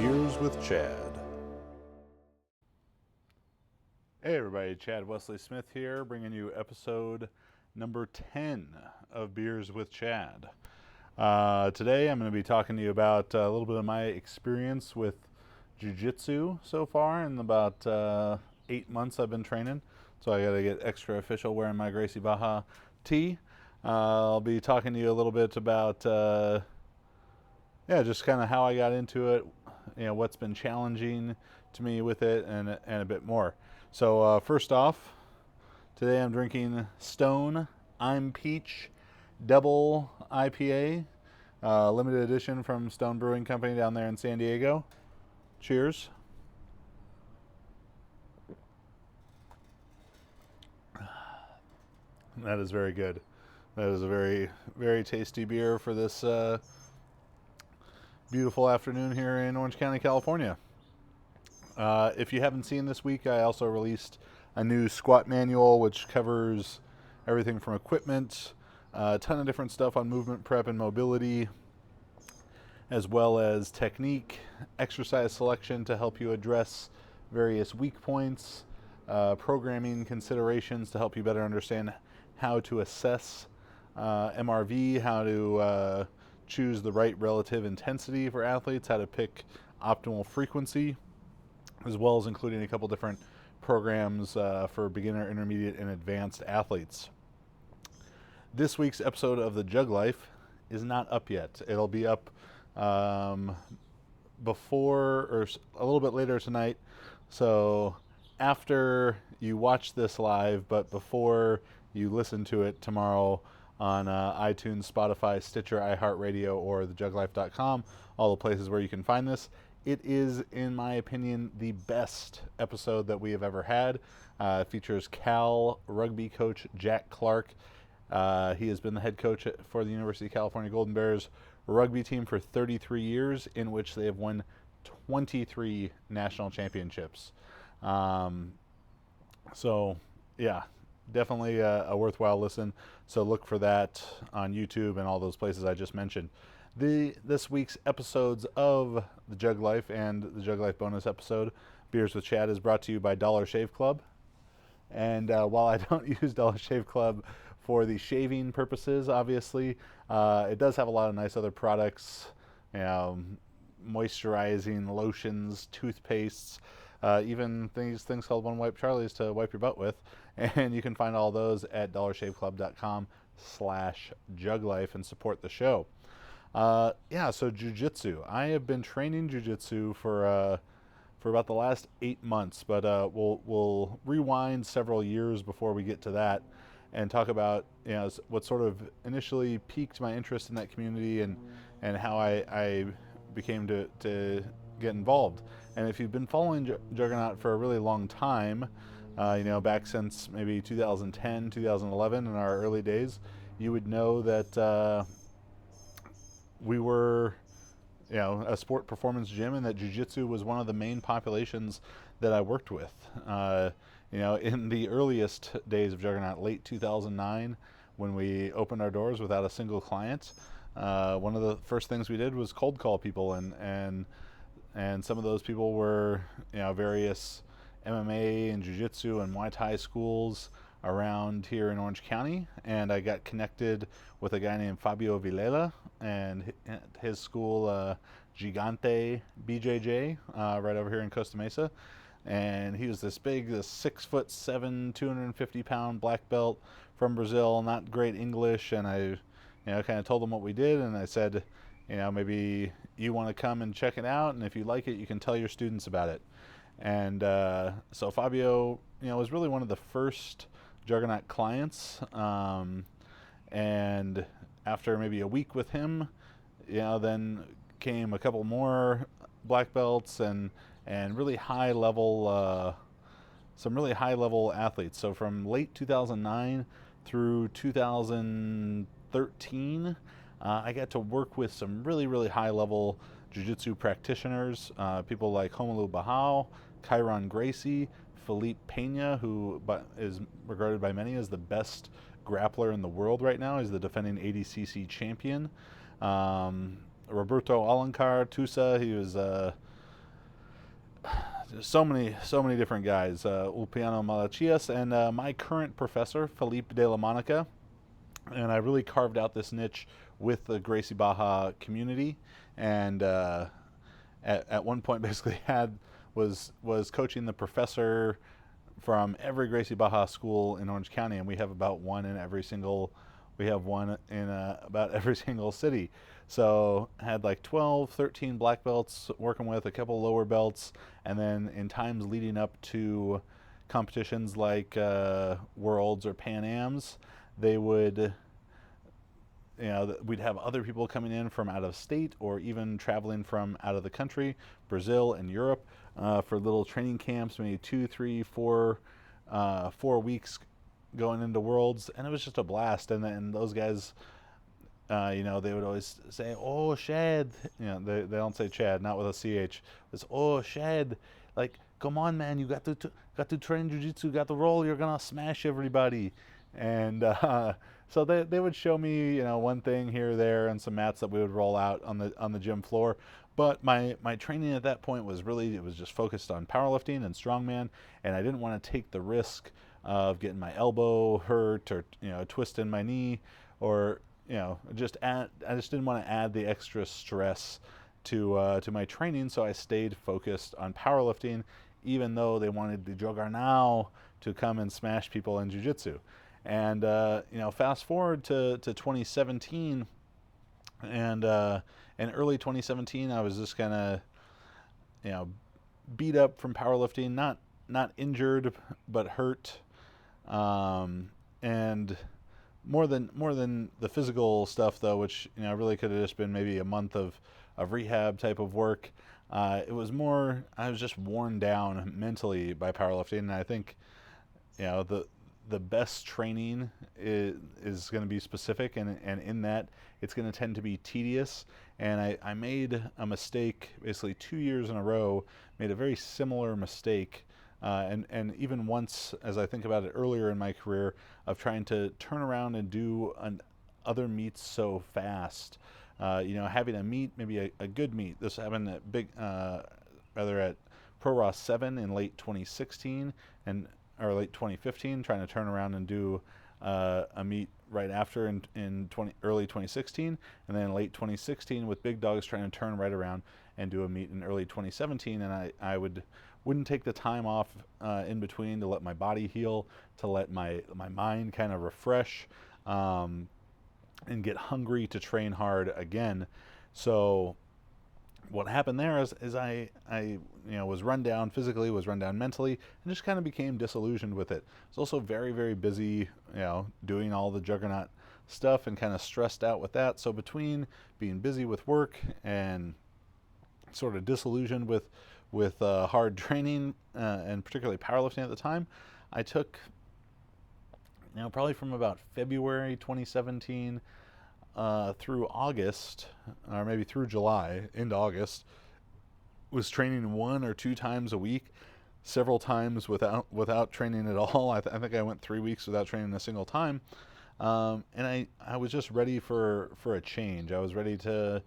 Beers with Chad. Hey everybody, Chad Wesley Smith here, bringing you episode number 10 of Beers with Chad. Today I'm going to be talking to you about a little bit of my experience with Jiu Jitsu so far. In about 8 months I've been training, so I got to get extra official wearing my Gracie Baja tee. I'll be talking to you a little bit about just kind of how I got into it, what's been challenging to me with it, and a bit more. So first off, today I'm drinking Stone I'm Peach Double IPA, limited edition from Stone Brewing Company down there in San Diego. Cheers. That is very good. That is a very, very tasty beer for this beautiful afternoon here in Orange County, California. If you haven't seen this week, I also released a new squat manual which covers everything from equipment, a ton of different stuff on movement prep and mobility, as well as technique, exercise selection to help you address various weak points, programming considerations to help you better understand how to assess MRV, how to choose the right relative intensity for athletes, how to pick optimal frequency, as well as including a couple different programs for beginner, intermediate, and advanced athletes. This week's episode of The Jug Life is not up yet. It'll be up before or a little bit later tonight. So after you watch this live, but before you listen to it tomorrow on iTunes, Spotify, Stitcher, iHeartRadio, or thejuglife.com, all the places where you can find this. It is, in my opinion, the best episode that we have ever had. It features Cal rugby coach Jack Clark. He has been the head coach for the University of California Golden Bears rugby team for 33 years, in which they have won 23 national championships. Definitely a worthwhile listen. So look for that on YouTube and all those places I just mentioned. This week's episodes of The Jug Life and the Jug Life bonus episode, Beers with Chad, is brought to you by Dollar Shave Club. And while I don't use Dollar Shave Club for the shaving purposes, obviously, it does have a lot of nice other products, moisturizing lotions, toothpastes, even things called One Wipe Charlies to wipe your butt with. And you can find all those at dollarshaveclub.com/juglife and support the show. So Jiu-Jitsu. I have been training Jiu-Jitsu for about the last 8 months, but we'll rewind several years before we get to that and talk about what sort of initially piqued my interest in that community and how I became to get involved. And if you've been following Juggernaut for a really long time, back since maybe 2010, 2011 in our early days, you would know that we were a sport performance gym, and that jiu-jitsu was one of the main populations that I worked with. In the earliest days of Juggernaut, late 2009, when we opened our doors without a single client, one of the first things we did was cold call people, and some of those people were various MMA and jiu-jitsu and Muay Thai schools around here in Orange County, and I got connected with a guy named Fabio Vilela and his school, Gigante BJJ, right over here in Costa Mesa. And he was this 6'7", 250-pound black belt from Brazil, not great English, and I kind of told him what we did, and I said, maybe you want to come and check it out, and if you like it, you can tell your students about it. And so Fabio, was really one of the first Juggernaut clients, and after maybe a week with him, then came a couple more black belts and really high level, some really high level athletes. So from late 2009 through 2013, I got to work with some really, really high level jiu-jitsu practitioners, people like Romulo Barral, Kyron Gracie, Felipe Pena, who is regarded by many as the best grappler in the world right now. He's the defending ADCC champion. Roberto Alencar Tusa, he was so many different guys. Ulpiano Malachias and my current professor, Felipe de la Monica. And I really carved out this niche with the Gracie Baja community. And at one point, basically was coaching the professor from every Gracie Baja school in Orange County, and we have about one in every single. We have one in about every single city. So I had like 12, 13 black belts working with, a couple lower belts, and then in times leading up to competitions like Worlds or Pan Ams, they would, we'd have other people coming in from out of state or even traveling from out of the country, Brazil and Europe, for little training camps, maybe 2, 3, 4 weeks going into Worlds, and it was just a blast. And then those guys, they would always say, "Oh, Shad," they don't say Chad, not with a CH. It's, "Oh, Shad, like, come on, man, you got to train jiu-jitsu, got to roll, you're gonna smash everybody." And so they would show me, one thing here or there and some mats that we would roll out on the gym floor. But my training at that point was just focused on powerlifting and strongman, and I didn't want to take the risk of getting my elbow hurt or twisting my knee, or I just didn't want to add the extra stress to my training. So I stayed focused on powerlifting, even though they wanted the Juggernaut to come and smash people in jiu-jitsu. And fast forward to 2017, and in early 2017, I was just kind of beat up from powerlifting, not injured but hurt, and more than the physical stuff though, which really could have just been maybe a month of rehab type of work. It was more, I was just worn down mentally by powerlifting, and I think the best training is going to be specific, and in that it's going to tend to be tedious. And I made a mistake basically 2 years in a row, made a very similar mistake, and even once, as I think about it earlier in my career, of trying to turn around and do other meets so fast. Having a meet, maybe a good meet. This happened at Pro Raw 7 in late 2016 or late 2015, trying to turn around and do a meet right after in early 2016, and then late 2016 with Big Dogs trying to turn right around and do a meet in early 2017. And I wouldn't take the time off in between to let my body heal, to let my mind kind of refresh, and get hungry to train hard again. So what happened there is I was run down physically, was run down mentally, and just kind of became disillusioned with it. I was also very, very busy, doing all the Juggernaut stuff and kind of stressed out with that. So between being busy with work and sort of disillusioned with hard training, and particularly powerlifting at the time, I took, probably from about February 2017 through August, or maybe through July into August, was training 1 or 2 times a week, several times without training at all. I think I went 3 weeks without training a single time, and I was just ready for a change. I was ready to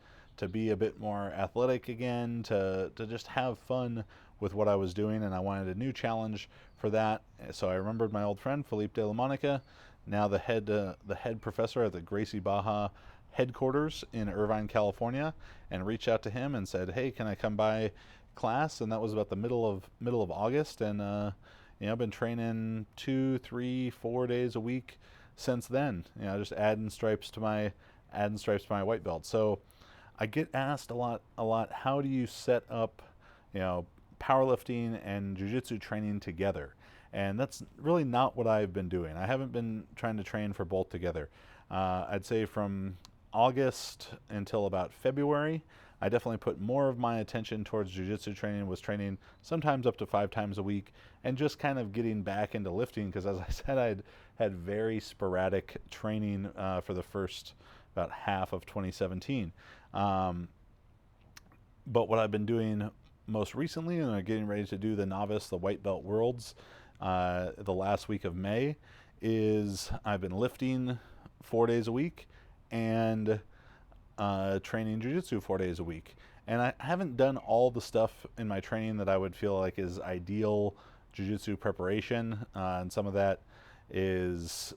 be a bit more athletic again, to just have fun with what I was doing, and I wanted a new challenge for that. So I remembered my old friend Felipe de la Monica, now the head professor at the Gracie Baja headquarters in Irvine, California, and reached out to him and said, "Hey, can I come by class?" And that was about the middle of August, and I've been training 2, 3, 4 days a week since then. Just adding stripes to my white belt. So I get asked a lot, how do you set up, powerlifting and jiu-jitsu training together? And that's really not what I've been doing. I haven't been trying to train for both together. I'd say from August until about February, I definitely put more of my attention towards jiu-jitsu training, was training sometimes up to 5 times a week, and just kind of getting back into lifting, because as I said, I'd had very sporadic training for the first about half of 2017. But what I've been doing most recently, and I'm getting ready to do the novice, the white belt worlds, the last week of May, is I've been lifting 4 days a week and training jiu-jitsu 4 days a week. And I haven't done all the stuff in my training that I would feel like is ideal jiu-jitsu preparation, and some of that is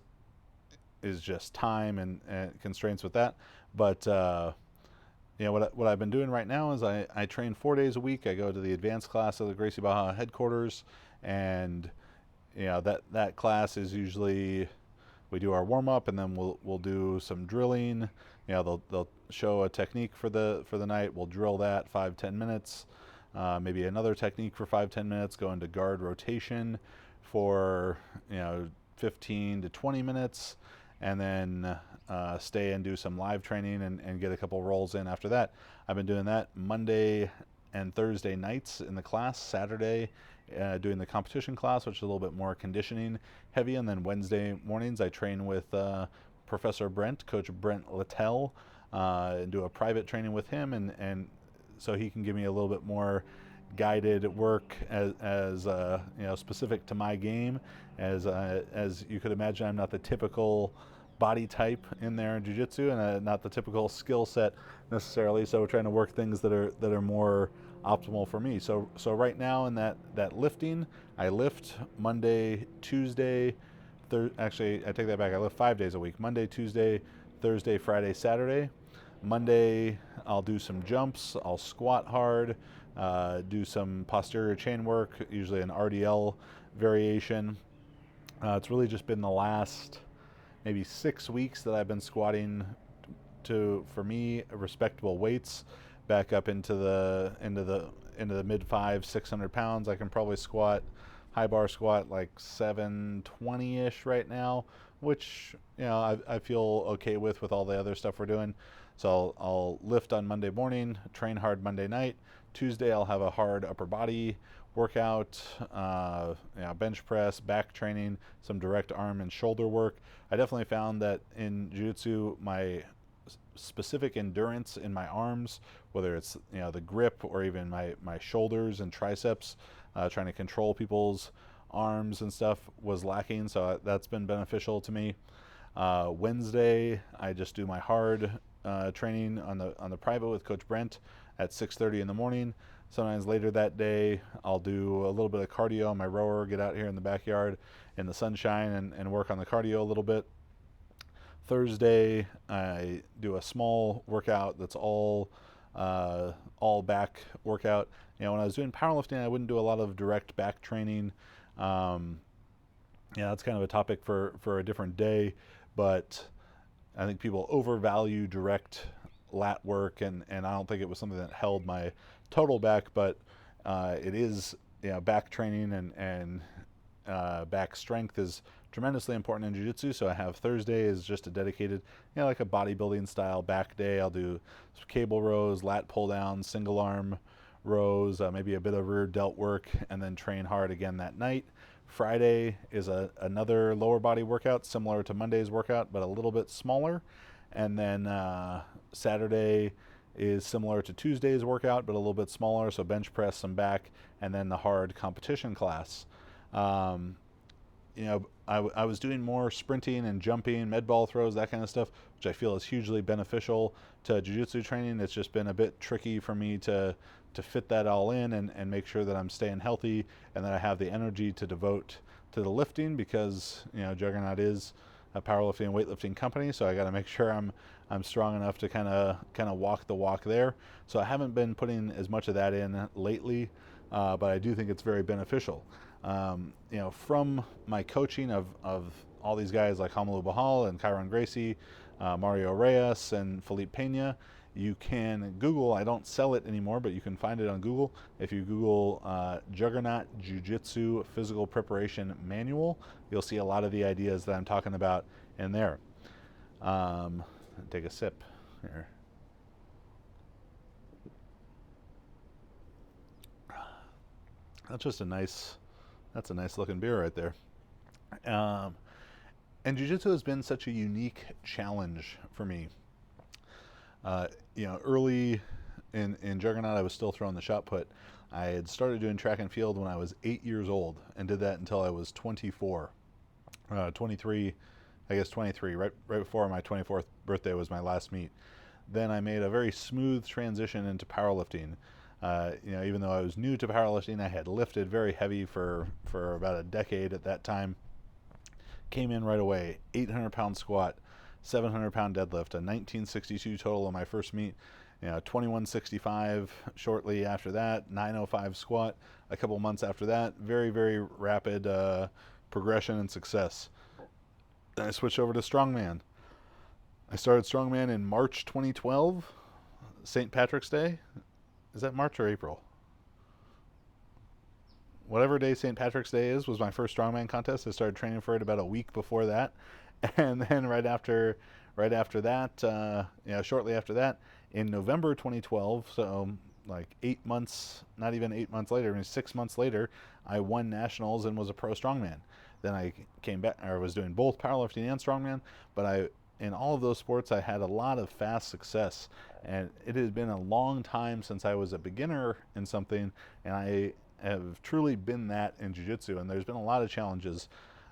just time and constraints with that. But what I've been doing right now is I train 4 days a week. I go to the advanced class of the Gracie Baja headquarters, and that class is usually, we do our warm up, and then we'll do some drilling. They'll show a technique for the night. We'll drill that 5-10 minutes, maybe another technique for 5-10 minutes. Go into guard rotation for 15 to 20 minutes, and then stay and do some live training and get a couple rolls in after that. I've been doing that Monday and Thursday nights in the class. Saturday doing the competition class, which is a little bit more conditioning heavy, and then Wednesday mornings I train with Professor Brent, Coach Brent Littell, and do a private training with him, and so he can give me a little bit more guided work as specific to my game. As you could imagine, I'm not the typical body type in there in jiu-jitsu, and not the typical skill set necessarily, so we're trying to work things that are more optimal for me. So right now in that lifting, I lift Monday, Tuesday, actually I take that back, I lift 5 days a week: Monday, Tuesday, Thursday, Friday, Saturday. Monday I'll do some jumps, I'll squat hard, do some posterior chain work, usually an RDL variation. It's really just been the last maybe 6 weeks that I've been squatting to, for me, respectable weights, back up into the mid 500-600 pounds. I can probably squat, high bar squat, like 720-ish right now, which I feel okay with all the other stuff we're doing. So I'll lift on Monday morning, train hard Monday night. Tuesday I'll have a hard upper body workout, bench press, back training, some direct arm and shoulder work. I definitely found that in jiu-jitsu, my specific endurance in my arms, whether it's the grip or even my shoulders and triceps, trying to control people's arms and stuff, was lacking. So that's been beneficial to me. Wednesday I just do my hard training on the private with Coach Brent at 6:30 in the morning. Sometimes later that day I'll do a little bit of cardio on my rower, get out here in the backyard in the sunshine and work on the cardio a little bit. Thursday I do a small workout that's all back workout. When I was doing powerlifting, I wouldn't do a lot of direct back training. That's kind of a topic for a different day, but I think people overvalue direct lat work, and I don't think it was something that held my total back, but it is, back training and back strength is tremendously important in jiu-jitsu. So I have Thursday is just a dedicated, like a bodybuilding style back day. I'll do cable rows, lat pull downs, single arm rows, maybe a bit of rear delt work, and then train hard again that night. Friday is another lower body workout similar to Monday's workout, but a little bit smaller. And then Saturday is similar to Tuesday's workout, but a little bit smaller, so bench press, some back, and then the hard competition class. I was doing more sprinting and jumping, med ball throws, that kind of stuff, which I feel is hugely beneficial to jiu-jitsu training. It's just been a bit tricky for me to fit that all in and make sure that I'm staying healthy and that I have the energy to devote to the lifting, because Juggernaut is a powerlifting and weightlifting company, so I got to make sure I'm strong enough to kind of walk the walk there. So I haven't been putting as much of that in lately, but I do think it's very beneficial. From my coaching of all these guys like Hamalu Bahal and Kyron Gracie, Mario Reyes and Felipe Pena, you can Google, I don't sell it anymore, but you can find it on Google. If you Google Juggernaut Jiu-Jitsu Physical Preparation Manual, you'll see a lot of the ideas that I'm talking about in there. Take a sip here. That's a nice looking beer right there. And jiu-jitsu has been such a unique challenge for me. Early in Juggernaut, I was still throwing the shot put. I had started doing track and field when I was 8 years old and did that until I was 23, right before my 24th birthday was my last meet. then I made a very smooth transition into powerlifting. Even though I was new to powerlifting, I had lifted very heavy for about a decade at that time. Came in right away, 800-pound squat, 700-pound deadlift, a 1962 total in my first meet, 2165 shortly after that, 905 squat a couple months after that. Very, very rapid progression and success. Then I switched over to strongman. I started strongman in March 2012, St. Patrick's Day. Is that March or April? Whatever day St. Patrick's Day is was my first strongman contest. I started training for it about a week before that, and then right after that, shortly after that, in November 2012, so like 8 months, not even 8 months later, I mean 6 months later, I won nationals and was a pro strongman. Then I came back, I was doing both powerlifting and strongman, but in all of those sports, I had a lot of fast success, and it had been a long time since I was a beginner in something, and I have truly been that in jiu-jitsu, and there's been a lot of challenges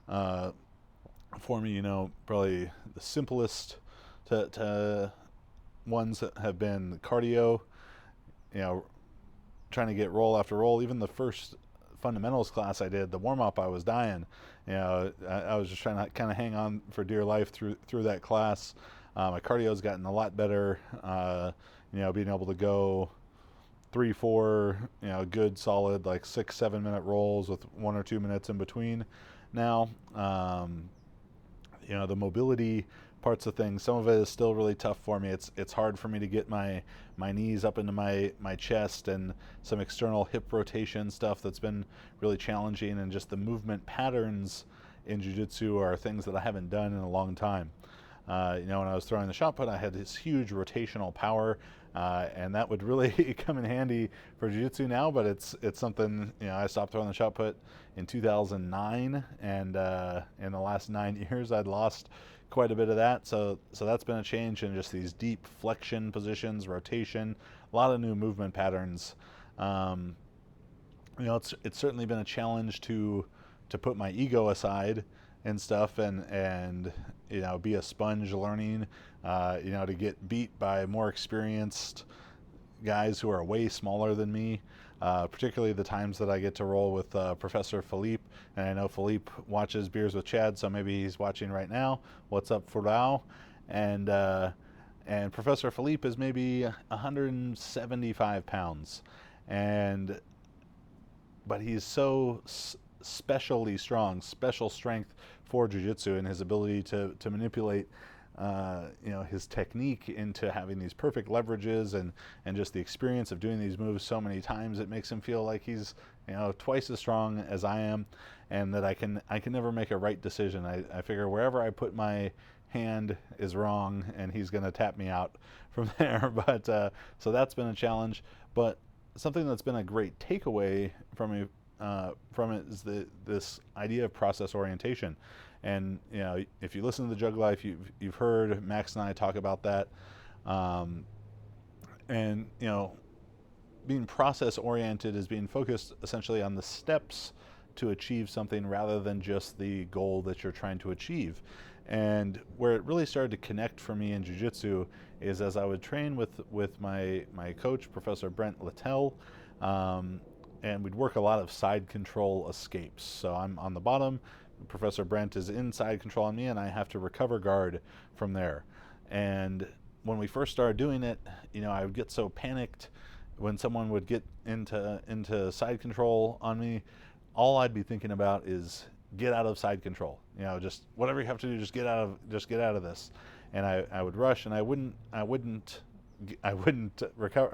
for me. Probably the simplest to ones that have been cardio, trying to get roll after roll. Even the first fundamentals class I did, the warm-up, I was dying. I was just trying to kind of hang on for dear life through that class. My cardio's gotten a lot better, being able to go 3-4, good solid like 6-7 minute rolls with 1 or 2 minutes in between now. The mobility parts of things, some of it is still really tough for me. It's hard for me to get my knees up into my chest, and some external hip rotation stuff that's been really challenging, and just the movement patterns in jiu-jitsu are things that I haven't done in a long time. When I was throwing the shot put, I had this huge rotational power, and that would really come in handy for jiu-jitsu now, but it's something, I stopped throwing the shot put in 2009, and in the last 9 years I'd lost quite a bit of that, so that's been a change in just these deep flexion positions, rotation, a lot of new movement patterns. It's certainly been a challenge to put my ego aside and stuff, and be a sponge learning, to get beat by more experienced guys who are way smaller than me, particularly the times that I get to roll with Professor Philippe. And I know Philippe watches Beers with Chad, so maybe he's watching right now. What's up, Furao? And Professor Philippe is maybe 175 pounds, but he's so specially strong, special strength for jiu-jitsu, and his ability to manipulate his technique into having these perfect leverages, and just the experience of doing these moves so many times, it makes him feel like he's twice as strong as I am, and that I can never make a right decision. I figure wherever I put my hand is wrong, and he's going to tap me out from there. But so that's been a challenge. But something that's been a great takeaway from it is this idea of process orientation. And if you listen to the Jug Life, you've heard Max and I talk about that. And being process oriented is being focused essentially on the steps to achieve something, rather than just the goal that you're trying to achieve. And where it really started to connect for me in jiu-jitsu is as I would train with my coach, Professor Brent Littell, and we'd work a lot of side control escapes. So I'm on the bottom, Professor Brent is in side control on me, and I have to recover guard from there. And when we first started doing it, I would get so panicked when someone would get into side control on me. All I'd be thinking about is get out of side control. Just whatever you have to do, just get out of this. And I would rush, and I wouldn't recover.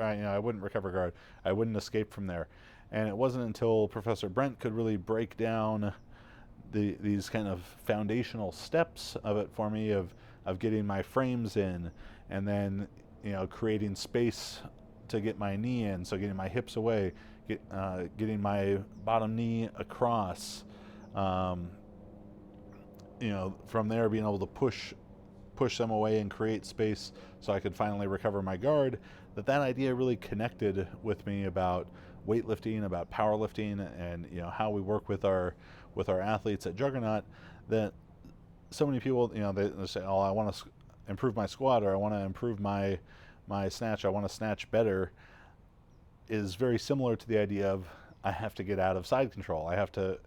I wouldn't recover guard. I wouldn't escape from there. And it wasn't until Professor Brent could really break down these kind of foundational steps of it for me, of getting my frames in, and then creating space to get my knee in, so getting my hips away, getting my bottom knee across, from there being able to push them away and create space so I could finally recover my guard. That idea really connected with me about weightlifting, about powerlifting, and how we work with our athletes at Juggernaut. That so many people, they say, "Oh, I want to improve my squat, or I want to improve my my snatch, I want to snatch better, is very similar to the idea of I have to get out of side control. I have to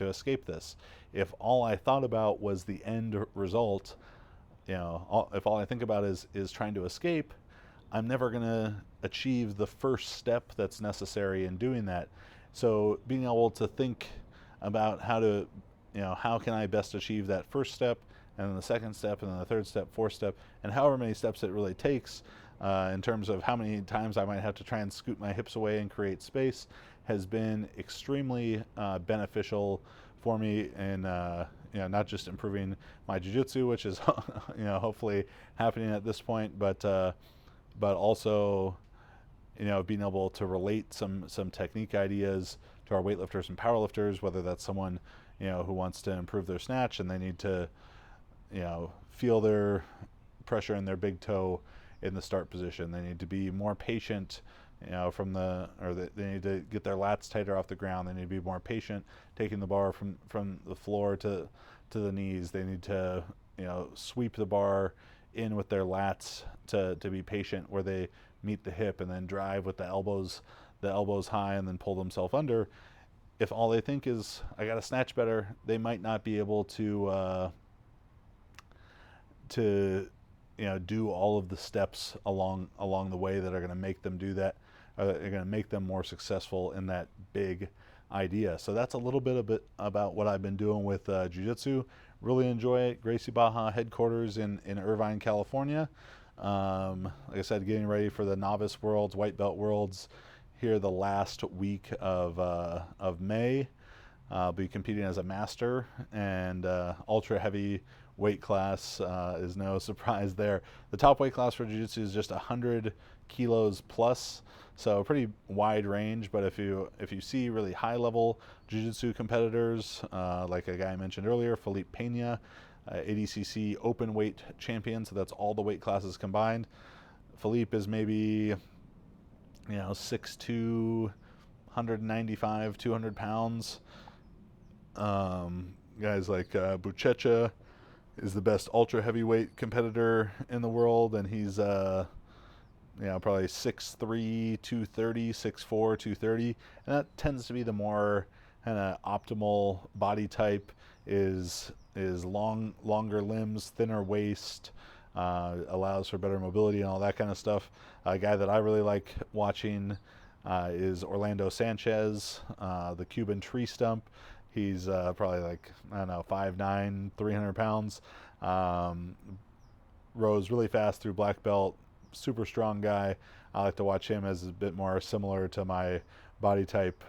escape this. If all I thought about was the end result, if all I think about is trying to escape, I'm never going to achieve the first step that's necessary in doing that. So being able to think about how can I best achieve that first step, and then the second step, and then the third step, fourth step, and however many steps it really takes, in terms of how many times I might have to try and scoot my hips away and create space, has been extremely beneficial for me in not just improving my jiu-jitsu, which is hopefully happening at this point, but also being able to relate some technique ideas to our weightlifters and powerlifters, whether that's someone who wants to improve their snatch and they need to feel their pressure in their big toe in the start position. They need to be more patient they need to get their lats tighter off the ground. They need to be more patient taking the bar from the floor to the knees. They need to sweep the bar in with their lats to be patient where they meet the hip, and then drive with the elbows high and then pull themselves under. If all they think is I got to snatch better, they might not be able to do all of the steps along the way that are going to make them do that. Are going to make them more successful in that big idea. So that's a little bit about what I've been doing with jiu-jitsu. Really enjoy it. Gracie Baja headquarters in Irvine, California. Like I said, getting ready for the Novice Worlds, White Belt Worlds here the last week of May. I'll be competing as a master, and ultra heavy weight class is no surprise there. The top weight class for jiu-jitsu is just 100 kilos plus, so a pretty wide range. But if you see really high level jiu-jitsu competitors, like a guy I mentioned earlier, Felipe Pena, ADCC open weight champion, so that's all the weight classes combined. Felipe is maybe 6'2", 195, 200 pounds. Guys like Buchecha is the best ultra heavyweight competitor in the world, and he's probably 6'3", 230, 6'4", 230, and that tends to be the more kind of optimal body type. Is longer limbs, thinner waist, allows for better mobility and all that kind of stuff. A guy that I really like watching is Orlando Sanchez, the Cuban tree stump. He's probably 5'9", 300 pounds. Rose really fast through black belt, super strong guy. I like to watch him as a bit more similar to my body type,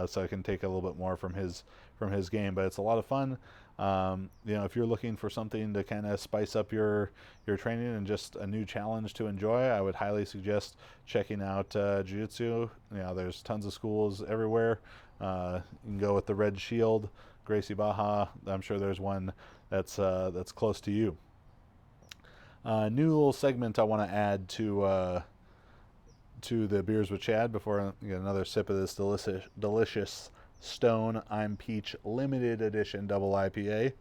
so I can take a little bit more from his game. But it's a lot of fun. If you're looking for something to kind of spice up your training and just a new challenge to enjoy, I would highly suggest checking out jiu-jitsu. There's tons of schools everywhere. You can go with the Red Shield, Gracie Baja. I'm sure there's one that's close to you. New little segment I want to add to the Beers with Chad before I get another sip of this delicious Stone I'm Peach limited edition double IPA.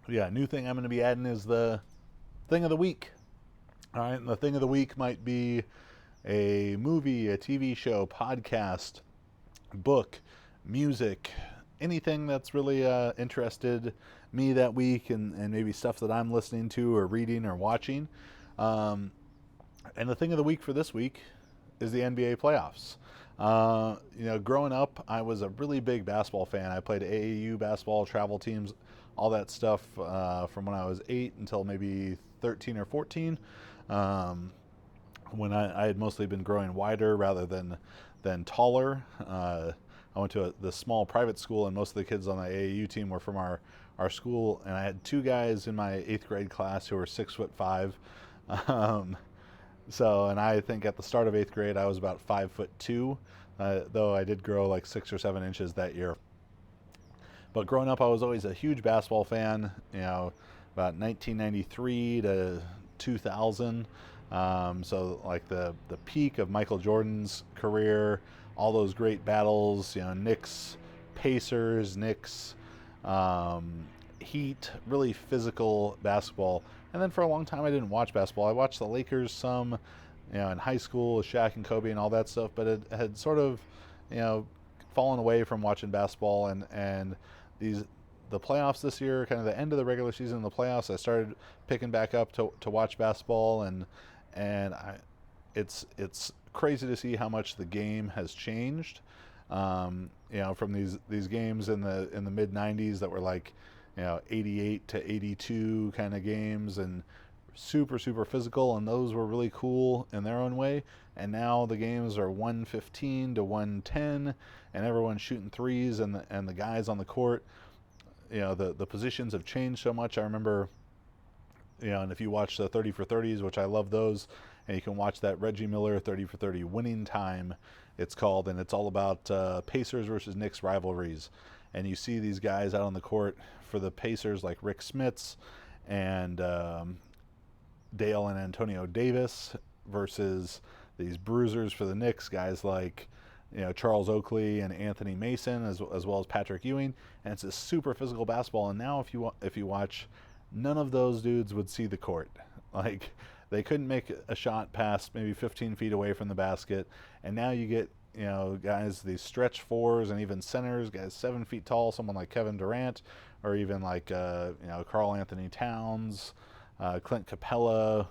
Yeah, new thing I'm going to be adding is the thing of the week. All right, and the thing of the week might be a movie, a TV show, podcast, book, music, anything that's really interested me that week, and maybe stuff that I'm listening to or reading or watching. And the thing of the week for this week is the NBA playoffs. Growing up, I was a really big basketball fan. I played AAU basketball, travel teams, all that stuff from when I was 8 until maybe 13 or 14. When I had mostly been growing wider rather than taller. I went to the small private school, and most of the kids on the AAU team were from our school, and I had two guys in my 8th grade class who were 6'5". And I think at the start of 8th grade, I was about 5'2", though I did grow like 6 or 7 inches that year. But growing up, I was always a huge basketball fan, about 1993 to 2000. So like the peak of Michael Jordan's career, all those great battles, Knicks, Pacers, Knicks, heat, really physical basketball. And then for a long time, I didn't watch basketball. I watched the Lakers some, in high school with Shaq and Kobe and all that stuff, but it had sort of, you know, fallen away from watching basketball. And the playoffs this year, kind of the end of the regular season, the playoffs, I started picking back up to watch basketball, it's crazy to see how much the game has changed. From these games in the mid '90s that were like, 88 to 82 kind of games, and super physical, and those were really cool in their own way. And now the games are 115 to 110, and everyone's shooting threes, and the guys on the court, the positions have changed so much. I remember, and if you watch the 30 for 30s, which I love those, and you can watch that Reggie Miller 30 for 30 winning time, it's called, and it's all about Pacers versus Knicks rivalries. And you see these guys out on the court for the Pacers, like Rick Smits and Dale and Antonio Davis, versus these bruisers for the Knicks, guys like Charles Oakley and Anthony Mason, as well as Patrick Ewing. And it's a super physical basketball. And now if you watch, none of those dudes would see the court. Like, they couldn't make a shot past maybe 15 feet away from the basket. And now you get, guys, these stretch fours and even centers, guys 7 feet tall, someone like Kevin Durant, or even like, Karl Anthony Towns, Clint Capella,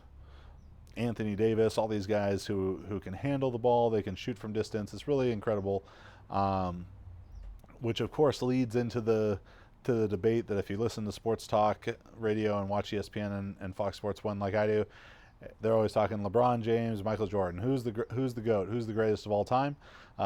Anthony Davis, all these guys who can handle the ball, they can shoot from distance. It's really incredible, which of course leads into the debate that if you listen to sports talk radio and watch ESPN and Fox Sports 1 like I do, they're always talking LeBron James, Michael Jordan. Who's the GOAT? Who's the greatest of all time?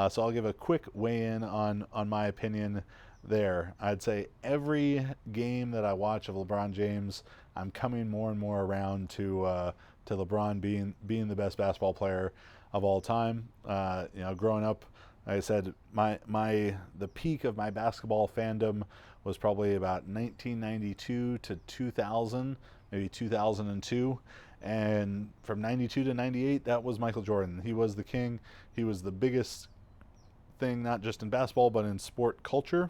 So I'll give a quick weigh-in on my opinion there. I'd say every game that I watch of LeBron James, I'm coming more and more around to LeBron being the best basketball player of all time. Growing up, like I said, the peak of my basketball fandom was probably about 1992 to 2000, maybe 2002. And from 92 to 98, that was Michael Jordan. He was the king. He was the biggest thing, not just in basketball, but in sport culture.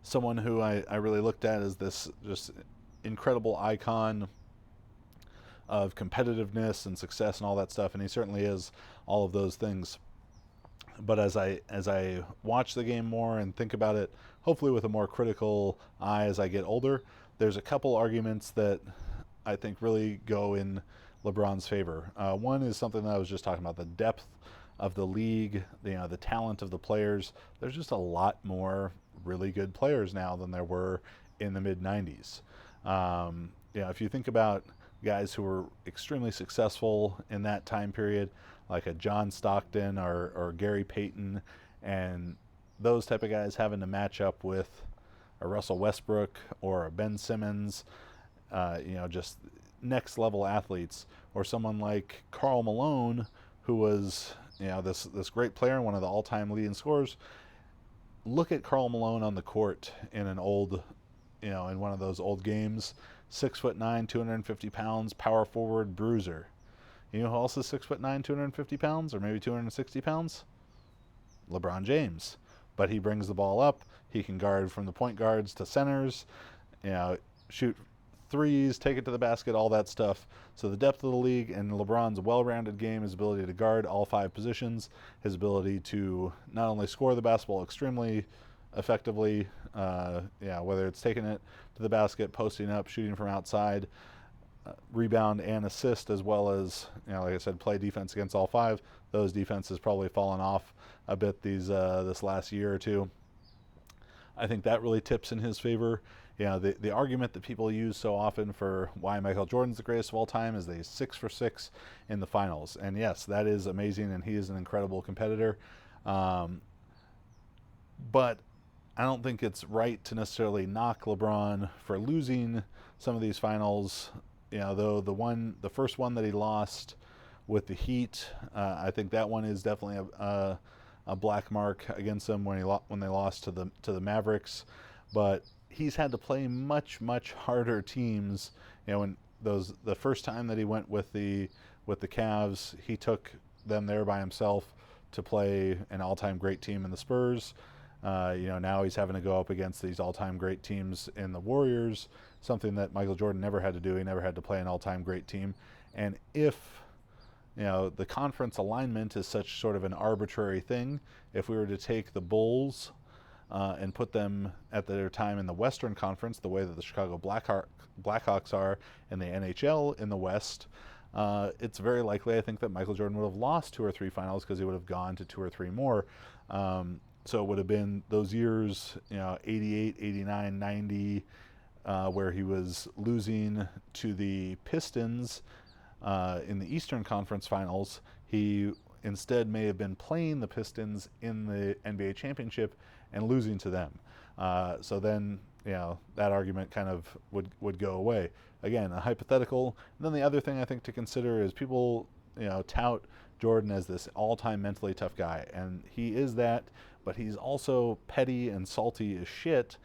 Someone who I really looked at as this just incredible icon of competitiveness and success and all that stuff. And he certainly is all of those things. But as I watch the game more and think about it, hopefully with a more critical eye as I get older, there's a couple arguments that I think really go in LeBron's favor. One is something that I was just talking about, the depth of the league, the talent of the players. There's just a lot more really good players now than there were in the mid-90s. If you think about guys who were extremely successful in that time period, like a John Stockton or Gary Payton, and those type of guys having to match up with a Russell Westbrook or a Ben Simmons, just next level athletes, or someone like Karl Malone, who was this great player and one of the all-time leading scorers. Look at Karl Malone on the court in an old, in one of those old games. 6'9", 250 pounds, power forward, bruiser. You know who else is 6'9", 250 pounds, or maybe 260 pounds? LeBron James. But he brings the ball up. He can guard from the point guards to centers, shoot threes, take it to the basket, all that stuff. So the depth of the league and LeBron's well-rounded game, his ability to guard all five positions, his ability to not only score the basketball extremely effectively, whether it's taking it to the basket, posting up, shooting from outside, rebound and assist, as well as, like I said, play defense against all five. Those defenses probably fallen off a bit this last year or two. I think that really tips in his favor. The argument that people use so often for why Michael Jordan's the greatest of all time is that he's 6 for 6 in the finals. And yes, that is amazing, and he is an incredible competitor. But I don't think it's right to necessarily knock LeBron for losing some of these finals. Though the first one that he lost with the Heat, I think that one is definitely a black mark against him when they lost to the Mavericks. But he's had to play much harder teams. When the first time that he went with the Cavs, he took them there by himself to play an all-time great team in the Spurs. Now he's having to go up against these all-time great teams in the Warriors, something that Michael Jordan never had to do. He never had to play an all-time great team. And if the conference alignment is such sort of an arbitrary thing, if we were to take the Bulls and put them at their time in the Western Conference, the way that the Chicago Blackhawks are in the NHL in the West, it's very likely, I think, that Michael Jordan would have lost 2 or 3 finals because he would have gone to 2 or 3 more. So it would have been those years, 88, 89, 90, where he was losing to the Pistons in the Eastern Conference Finals. He instead may have been playing the Pistons in the NBA Championship and losing to them. So then, that argument kind of would go away. Again, a hypothetical. And then the other thing I think to consider is people, tout Jordan as this all-time mentally tough guy. And he is that, but he's also petty and salty as shit.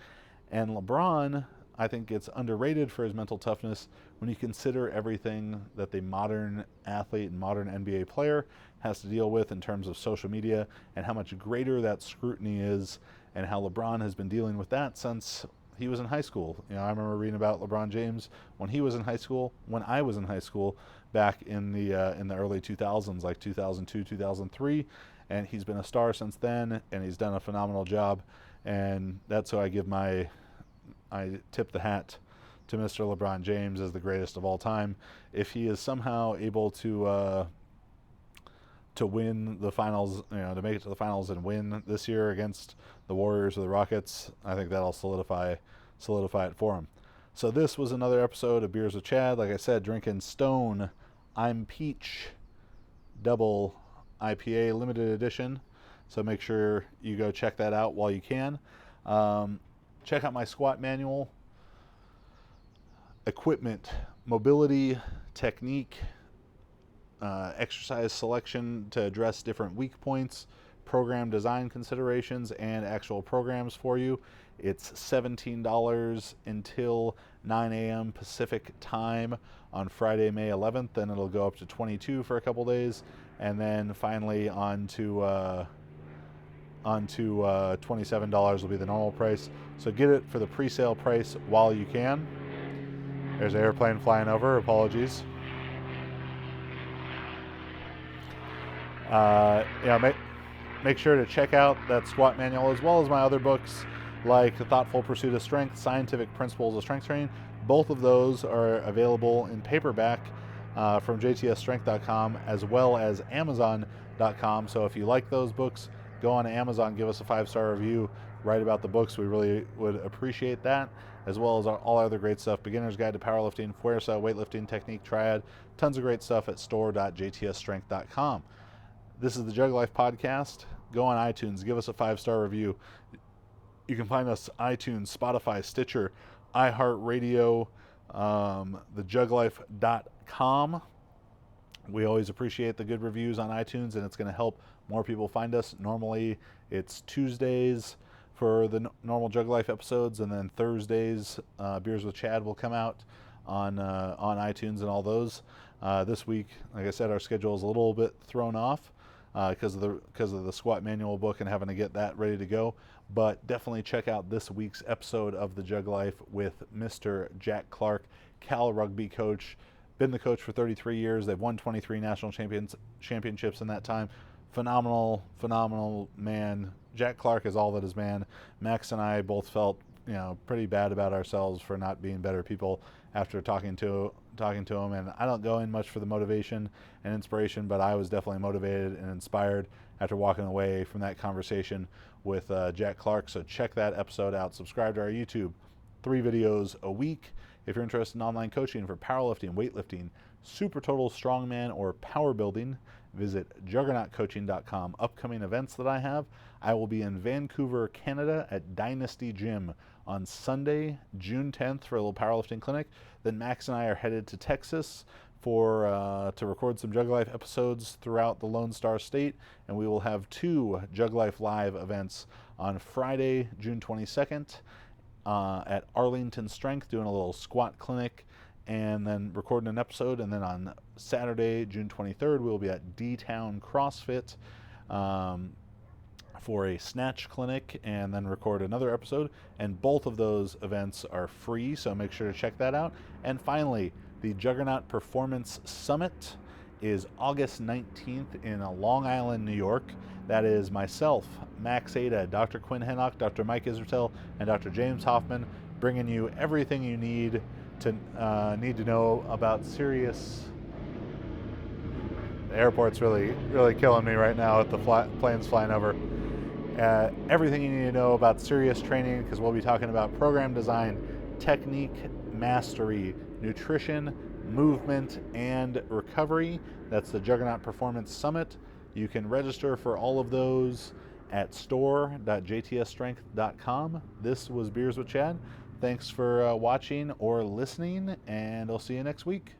And LeBron, I think, gets underrated for his mental toughness when you consider everything that the modern athlete and modern NBA player has to deal with in terms of social media and how much greater that scrutiny is, and how LeBron has been dealing with that since he was in high school. I remember reading about LeBron James when he was in high school, when I was in high school, back in the early 2000s, like 2002, 2003, and he's been a star since then, and he's done a phenomenal job, and that's who I tip the hat to Mr. LeBron James as the greatest of all time. If he is somehow able to win the finals, to make it to the finals and win this year against the Warriors or the Rockets, I think that'll solidify it for him. So this was another episode of Beers with Chad. Like I said, drinking Stone I'm Peach Double IPA limited edition. So make sure you go check that out while you can. Check out my squat manual. Equipment, mobility, technique, exercise selection to address different weak points, program design considerations, and actual programs for you. It's $17 until 9 a.m. Pacific time on Friday, May 11th. Then it'll go up to $22 for a couple days, and then finally on to $27 will be the normal price. So get it for the pre-sale price while you can. There's an airplane flying over. Apologies. Make sure to check out that squat manual as well as my other books like The Thoughtful Pursuit of Strength, Scientific Principles of Strength Training. Both of those are available in paperback from jtsstrength.com as well as amazon.com. So if you like those books, go on Amazon, give us a 5-star review, write about the books. We really would appreciate that, as well as all other great stuff. Beginner's Guide to Powerlifting, Fuerza, Weightlifting, Technique, Triad. Tons of great stuff at store.jtsstrength.com. This is the Jug Life Podcast. Go on iTunes, give us a 5-star review. You can find us iTunes, Spotify, Stitcher, iHeartRadio, thejuglife.com. We always appreciate the good reviews on iTunes, and it's going to help more people find us. Normally, it's Tuesdays for the normal Jug Life episodes, and then Thursdays, Beers with Chad will come out on iTunes and all those. This week, like I said, our schedule is a little bit thrown off because of the squat manual book and having to get that ready to go. But definitely check out this week's episode of the Jug Life with Mr. Jack Clark, Cal rugby coach. Been the coach for 33 years. They've won 23 national championships in that time. Phenomenal man. Jack Clark is all that is man. Max and I both felt pretty bad about ourselves for not being better people after talking to him, and I don't go in much for the motivation and inspiration, but I was definitely motivated and inspired after walking away from that conversation with Jack Clark. So check that episode out. Subscribe to our YouTube. 3 videos a week. If you're interested in online coaching for powerlifting, weightlifting, super total strongman, or power building, visit juggernautcoaching.com. Upcoming events that I have: I will be in Vancouver, Canada at Dynasty Gym on Sunday, June 10th for a little powerlifting clinic. Then Max and I are headed to Texas to record some Jug Life episodes throughout the Lone Star State, and we will have 2 Jug Life Live events on Friday, June 22nd at Arlington Strength, doing a little squat clinic and then recording an episode. And then on Saturday, June 23rd, we'll be at D-Town CrossFit for a snatch clinic and then record another episode. And both of those events are free, so make sure to check that out. And finally, the Juggernaut Performance Summit is August 19th in Long Island, New York. That is myself, Max Ada, Dr. Quinn Hennock, Dr. Mike Israel, and Dr. James Hoffman, bringing you everything you need to know about serious. The airport's really killing me right now with the planes flying over. Everything you need to know about serious training, because we'll be talking about program design, technique mastery, nutrition, movement, and recovery. That's the Juggernaut Performance Summit. You can register for all of those at store.jtsstrength.com. This was Beers with Chad. Thanks for watching or listening, and I'll see you next week.